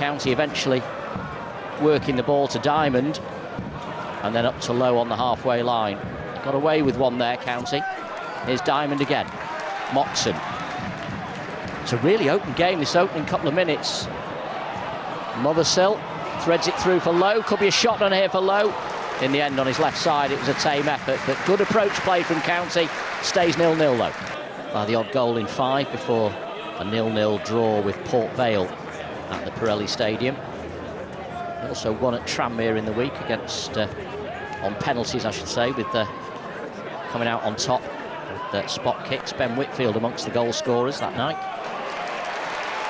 County eventually working the ball to Diamond, and then up to Lowe on the halfway line. Got away with one there, County. Here's Diamond again. Moxon. It's a really open game, this opening couple of minutes. Mothersill threads it through for Lowe. Could be a shot on here for Lowe. In the end, on his left side, it was a tame effort, but good approach play from County. Stays 0-0 though. By the odd goal in 5 before a 0-0 draw with Port Vale at the Pirelli Stadium. He also won at Tranmere in the week against, on penalties I should say, with coming out on top with spot kicks. Ben Whitfield amongst the goal scorers that night.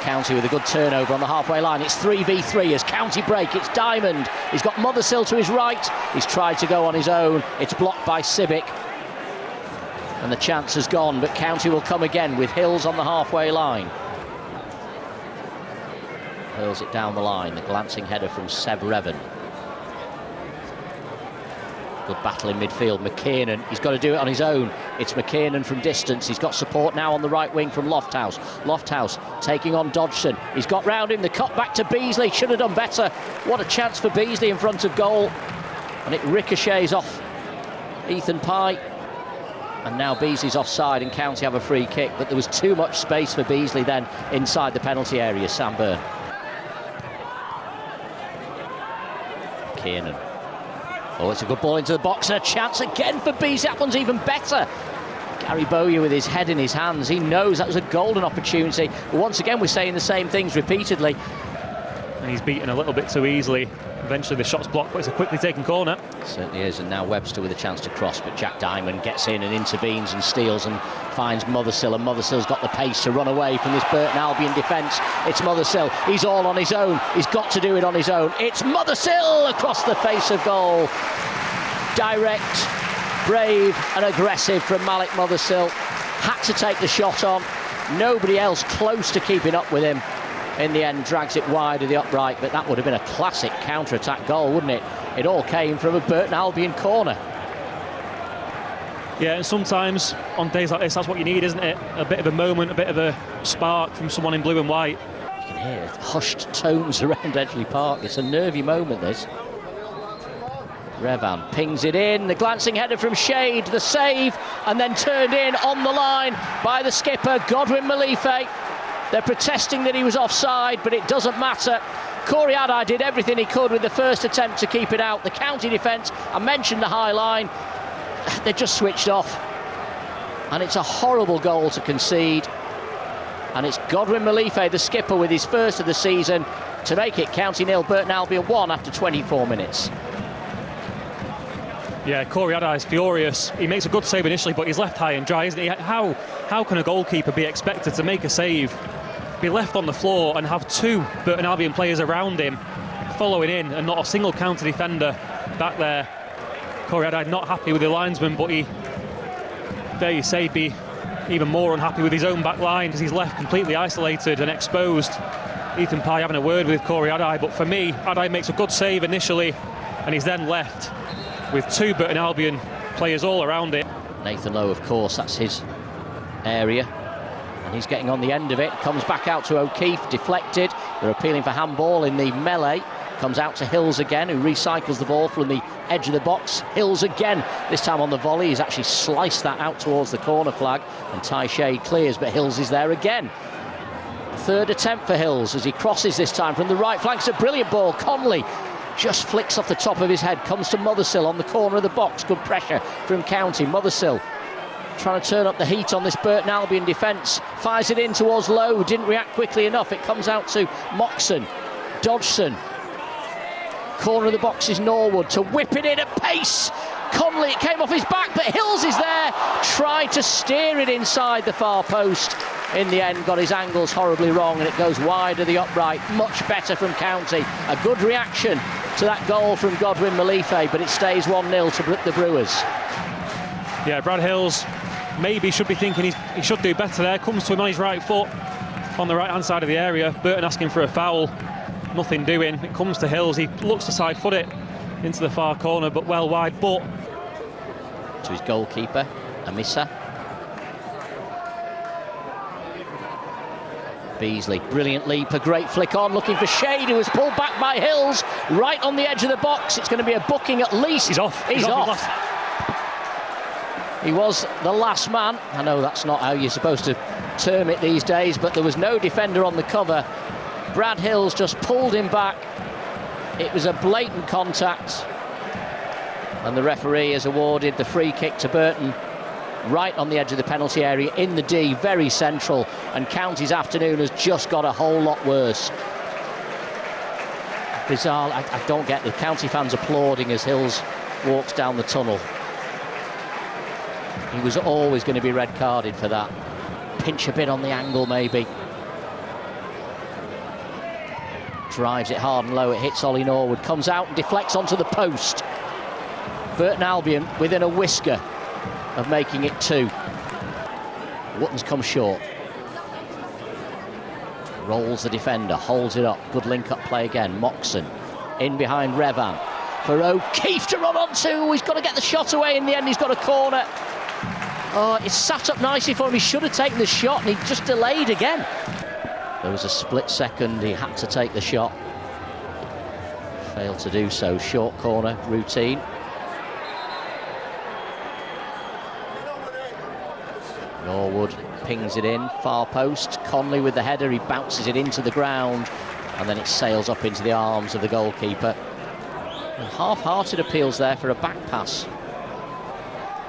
County with a good turnover on the halfway line. It's 3v3 as County break. It's Diamond. He's got Mothersill to his right. He's tried to go on his own. It's blocked by Civic. And the chance has gone, but County will come again with Hills on the halfway line. Hurls it down the line. The glancing header from Seb Revan. Good battle in midfield. McKiernan, he's got to do it on his own. It's McKiernan from distance. He's got support now on the right wing from Lofthouse. Lofthouse taking on Dodgson. He's got round him. The cut back to Beasley. Should have done better. What a chance for Beasley in front of goal. And it ricochets off Ethan Pye. And now Beasley's offside and County have a free kick. But there was too much space for Beasley then inside the penalty area. Sam Byrne. Kiernan. Oh, it's a good ball into the box and a chance again for Beasley. That one's even better. Gary Bowyer with his head in his hands. He knows that was a golden opportunity. But once again, we're saying the same things repeatedly. And he's beaten a little bit too easily. Eventually the shot's blocked, but it's a quickly taken corner. It certainly is, and now Webster with a chance to cross, but Jack Diamond gets in and intervenes and steals and finds Mothersill, and Mothersill's got the pace to run away from this Burton Albion defence. It's Mothersill. He's all on his own. He's got to do it on his own. It's Mothersill across the face of goal. Direct, brave and aggressive from Malik Mothersill. Had to take the shot on. Nobody else close to keeping up with him. In the end, drags it wide of the upright, but that would have been a classic counter-attack goal, wouldn't it? It all came from a Burton Albion corner. Yeah, and sometimes on days like this, that's what you need, isn't it? A bit of a moment, a bit of a spark from someone in blue and white. You can hear hushed tones around Edgeley Park. It's a nervy moment, this. Revan pings it in, the glancing header from Shade, the save, and then turned in on the line by the skipper, Godwin Malife. They're protesting that he was offside, but it doesn't matter. Corey Adai did everything he could with the first attempt to keep it out. The County defence, I mentioned the high line, they just switched off. And it's a horrible goal to concede. And it's Godwin Malife, the skipper, with his first of the season, to make it County 0, Burton Albion 1 after 24 minutes. Yeah, Corey Adai is furious. He makes a good save initially, but he's left high and dry, isn't he? How can a goalkeeper be expected to make a save, be left on the floor and have two Burton Albion players around him following in and not a single counter defender back there? Corey Adai not happy with the linesman, but he, dare you say, be even more unhappy with his own back line because he's left completely isolated and exposed. Ethan Pye having a word with Corey Adai, but for me, Adai makes a good save initially and he's then left with two Burton Albion players all around it. Nathan Lowe, of course, that's his area. And he's getting on the end of it. Comes back out to O'Keefe, deflected. They're appealing for handball in the melee. Comes out to Hills again, who recycles the ball from the edge of the box. Hills again, this time on the volley. He's actually sliced that out towards the corner flag. And Ty Shade clears, but Hills is there again. Third attempt for Hills as he crosses this time from the right flank. It's a brilliant ball. Conley just flicks off the top of his head, comes to Mothersill on the corner of the box. Good pressure from County. Mothersill trying to turn up the heat on this Burton Albion defence. Fires it in towards Lowe, didn't react quickly enough. It comes out to Moxon. Dodgson. Corner of the box is Norwood to whip it in at pace. Conley, it came off his back, but Hills is there. Tried to steer it inside the far post. In the end, got his angles horribly wrong and it goes wide of the upright. Much better from County. A good reaction to that goal from Godwin Malife, but it stays 1-0 to the Brewers. Yeah, Brad Hills maybe should be thinking he should do better there. Comes to him on his right foot on the right-hand side of the area. Burton asking for a foul. Nothing doing. It comes to Hills. He looks to side foot it into the far corner, but well wide. But to his goalkeeper, Amisa. Beasley, brilliant leap, a great flick on, looking for Shade, who was pulled back by Hills, right on the edge of the box. It's going to be a booking at least. He's off. He's off. He was the last man. I know that's not how you're supposed to term it these days, but there was no defender on the cover. Brad Hills just pulled him back. It was a blatant contact, and the referee has awarded the free kick to Burton, right on the edge of the penalty area in the D, very central, and County's afternoon has just got a whole lot worse. Bizarre. I don't get the County fans applauding as Hills walks down the tunnel. He was always going to be red carded for that. Pinch a bit on the angle maybe. Drives it hard and low, it hits Ollie Norwood, comes out and deflects onto the post. Burton Albion within a whisker of making it 2. Wotton's come short. Rolls the defender, holds it up, good link-up play again. Moxon in behind Revan for O'Keefe to run onto. He's got to get the shot away in the end, he's got a corner. Oh, it's sat up nicely for him, he should have taken the shot and he just delayed again. There was a split second, he had to take the shot. Failed to do so, short corner routine. Norwood pings it in, far post. Conley with the header, he bounces it into the ground and then it sails up into the arms of the goalkeeper. And half-hearted appeals there for a back pass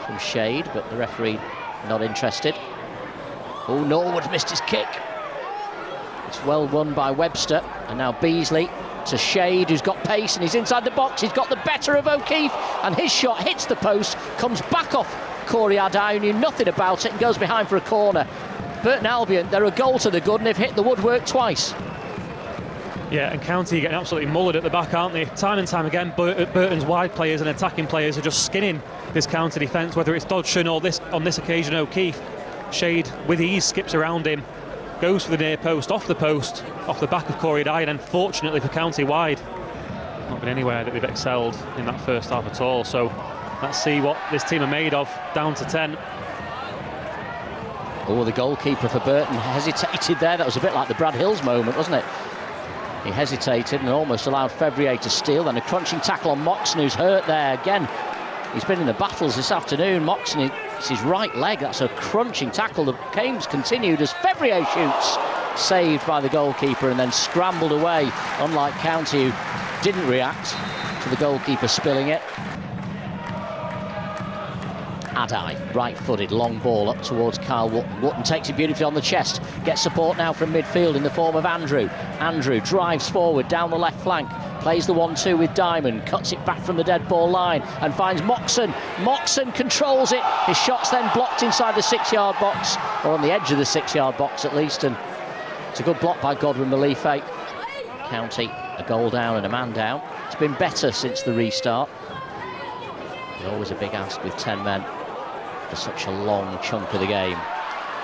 from Shade, but the referee not interested. Oh, Norwood missed his kick. It's well won by Webster, and now Beasley to Shade, who's got pace and he's inside the box. He's got the better of O'Keefe and his shot hits the post, comes back off Corey Ardai, who knew nothing about it, and goes behind for a corner. Burton Albion, they're a goal to the good and they've hit the woodwork twice. Yeah, and County getting absolutely mullered at the back, aren't they? Time and time again, Burton's wide players and attacking players are just skinning this County defence, whether it's Dodgson or on this occasion O'Keefe. Shade with ease skips around him, goes for the near post, off the back of Corey Ardai, and unfortunately for County wide. Not been anywhere that they've excelled in that first half at all, so let's see what this team are made of, down to 10. Oh, the goalkeeper for Burton hesitated there. That was a bit like the Brad Hills moment, wasn't it? He hesitated and almost allowed Fevrier to steal. Then a crunching tackle on Moxon, who's hurt there. Again, he's been in the battles this afternoon. Moxon, it's his right leg. That's a crunching tackle. The game's continued as Fevrier shoots. Saved by the goalkeeper and then scrambled away, unlike County, who didn't react to the goalkeeper spilling it. Ardai, right-footed, long ball up towards Kyle Wotton. Wotton takes it beautifully on the chest, gets support now from midfield in the form of Andrew. Andrew drives forward down the left flank, plays the 1-2 with Diamond, cuts it back from the dead ball line and finds Moxon. Moxon controls it, his shot's then blocked inside the 6-yard box, or on the edge of the 6-yard box at least, and it's a good block by Godwin Malife. County a goal down and a man down. It's been better since the restart. There's always a big ask with 10 men for such a long chunk of the game.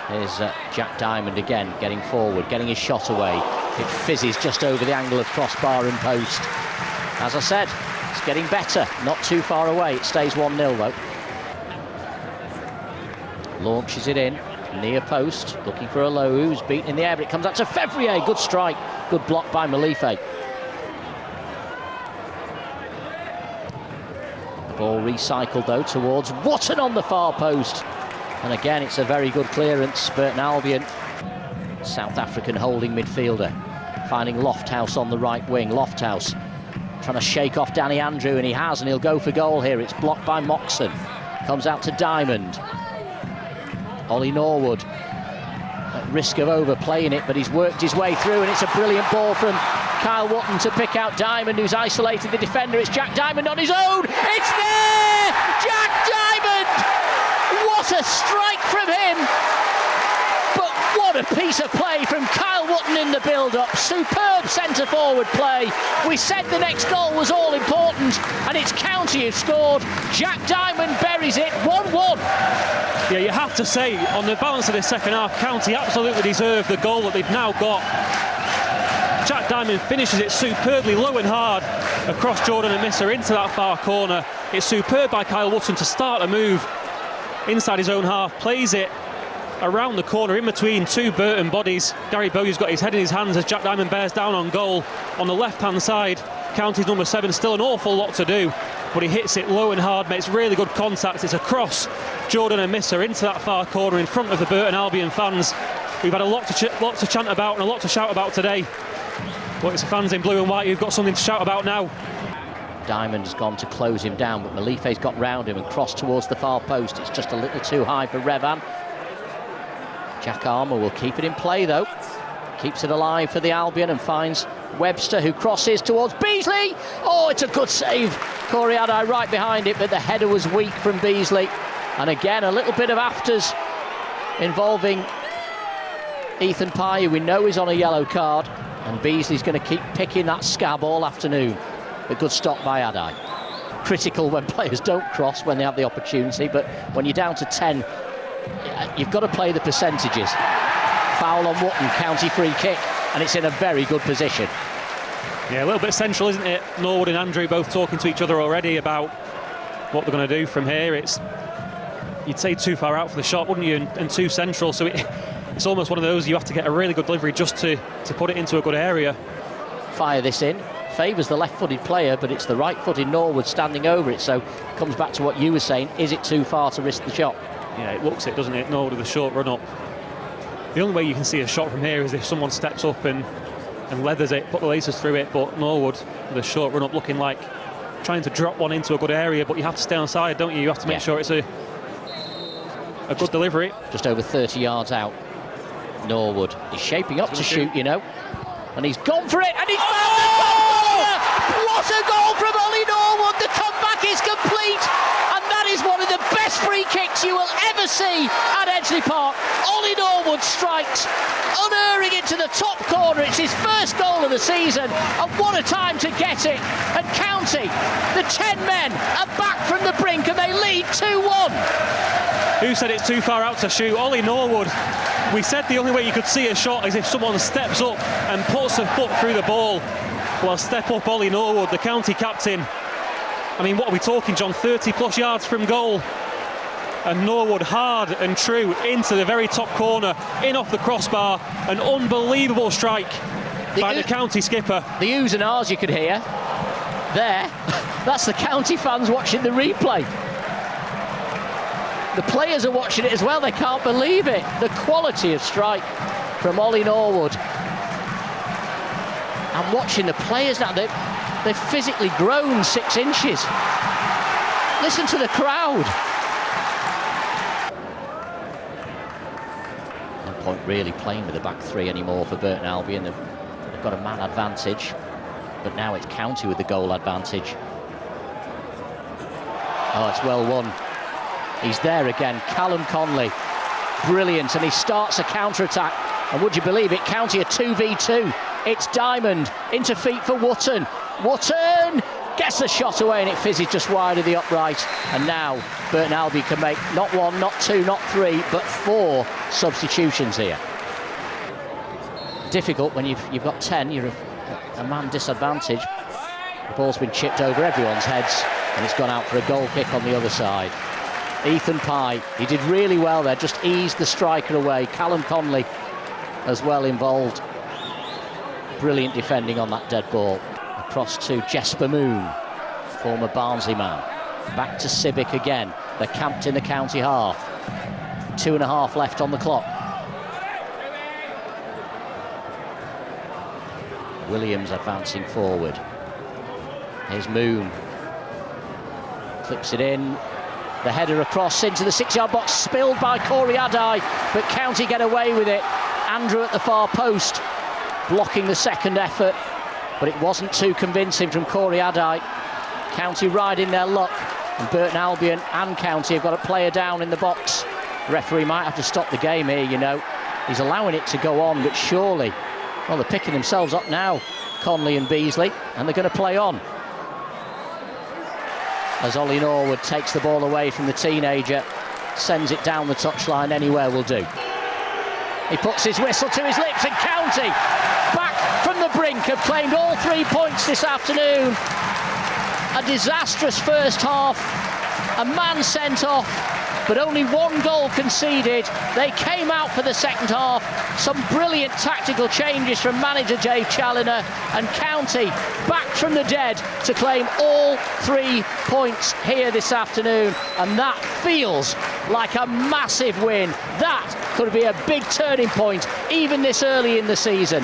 Here's Jack Diamond again, getting forward, getting his shot away. It fizzes just over the angle of crossbar and post. As I said, it's getting better, not too far away. It stays 1-0 though. Launches it in, near post, looking for a low, who's beaten in the air, but it comes out to Fevrier. Good strike, good block by Malife. Ball recycled though towards Wotton on the far post, and again it's a very good clearance. Burton Albion, South African holding midfielder, finding Lofthouse on the right wing. Lofthouse trying to shake off Danny Andrew, and he has, and he'll go for goal here. It's blocked by Moxon, comes out to Diamond. Ollie Norwood at risk of overplaying it, but he's worked his way through, and it's a brilliant ball from Kyle Wotton to pick out Diamond, who's isolated the defender. It's Jack Diamond on his own. It's there! Jack Diamond! What a strike from him! But what a piece of play from Kyle Wotton in the build-up. Superb centre-forward play. We said the next goal was all important, and it's County who've scored. Jack Diamond buries it, 1-1. Yeah, you have to say, on the balance of this second half, County absolutely deserve the goal that they've now got. Jack Diamond finishes it superbly, low and hard, across Jordan and Misser into that far corner. It's superb by Kyle Wotton to start a move inside his own half, plays it around the corner in between two Burton bodies. Gary Bowyer's got his head in his hands as Jack Diamond bears down on goal. On the left-hand side, County's number 7, still an awful lot to do, but he hits it low and hard, makes really good contact. It's a cross, Jordan and Misser into that far corner in front of the Burton Albion fans. We've had a lot to chant about and a lot to shout about today, but it's the fans in blue and white who've got something to shout about now. Diamond has gone to close him down, but Malife's got round him and crossed towards the far post. It's just a little too high for Revan. Jack Armour will keep it in play though. Keeps it alive for the Albion and finds Webster, who crosses towards Beasley. Oh, it's a good save. Corey Adai right behind it, but the header was weak from Beasley. And again, a little bit of afters involving Ethan Pye, who we know is on a yellow card. And Beasley's going to keep picking that scab all afternoon. A good stop by Adai. Critical when players don't cross when they have the opportunity, but when you're down to 10, you've got to play the percentages. Foul on Wootton, County free kick, and it's in a very good position. Yeah, a little bit central, isn't it? Norwood and Andrew both talking to each other already about what they're going to do from here. You'd say too far out for the shot, wouldn't you? And too central, so it's almost one of those you have to get a really good delivery just to put it into a good area. Fire this in. Favours the left-footed player, but it's the right-footed Norwood standing over it, so it comes back to what you were saying. Is it too far to risk the shot? Yeah, it looks it, doesn't it? Norwood with a short run-up. The only way you can see a shot from here is if someone steps up and leathers it, put the laces through it, but Norwood with a short run-up looking like trying to drop one into a good area, but you have to stay on side, don't you? You have to make sure it's a good delivery. Just over 30 yards out. Norwood is shaping up to shoot, you know. And he's gone for it, and he's found the goal! What a goal from Ollie Norwood! The comeback is complete, and that is one of the best free kicks you will ever see at Edgeley Park. Ollie Norwood strikes, unerring into the top corner. It's his first goal of the season, and what a time to get it. And County, the 10 men, are back from the brink, and they lead 2-1. Who said it's too far out to shoot? Ollie Norwood. We said the only way you could see a shot is if someone steps up and puts a foot through the ball. Well, step up Ollie Norwood, the County captain. I mean, what are we talking, John? 30 plus yards from goal. And Norwood hard and true into the very top corner, in off the crossbar. An unbelievable strike by the County skipper. The oohs and ahs you could hear there. That's the County fans watching the replay. The players are watching it as well, they can't believe it. The quality of strike from Ollie Norwood. And watching the players now, they've physically grown 6 inches. Listen to the crowd. No point really playing with the back three anymore for Burton Albion. They've got a man advantage, but now it's County with the goal advantage. Oh, it's well won. He's there again, Callum Conley, brilliant, and he starts a counter-attack, and would you believe it, County are 2v2. It's Diamond, into feet for Wootton. Wootton gets the shot away, and it fizzes just wide of the upright, and now Burton Albion can make not 1, not 2, not 3, but 4 substitutions here. Difficult when you've got 10, you're a man disadvantage. The ball's been chipped over everyone's heads, and it's gone out for a goal kick on the other side. Ethan Pye, he did really well there, just eased the striker away. Callum Conley as well involved. Brilliant defending on that dead ball. Across to Jesper Moon, former Barnsley man. Back to Civic again. They're camped in the County half. 2.5 left on the clock. Williams advancing forward. Here's Moon. Clips it in. The header across into the 6-yard box, spilled by Corey Adai, but County get away with it. Andrew at the far post, blocking the second effort, but it wasn't too convincing from Corey Adai. County riding their luck, and Burton Albion and County have got a player down in the box. The referee might have to stop the game here, you know. He's allowing it to go on, but surely, well, they're picking themselves up now, Conley and Beasley, and they're going to play on. As Ollie Norwood takes the ball away from the teenager, sends it down the touchline, anywhere will do. He puts his whistle to his lips, and County, back from the brink, have claimed all 3 points this afternoon. A disastrous first half, a man sent off, but only 1 goal conceded. They came out for the second half. Some brilliant tactical changes from manager Dave Challoner, and County back from the dead to claim all 3 points here this afternoon, and that feels like a massive win. That could be a big turning point even this early in the season.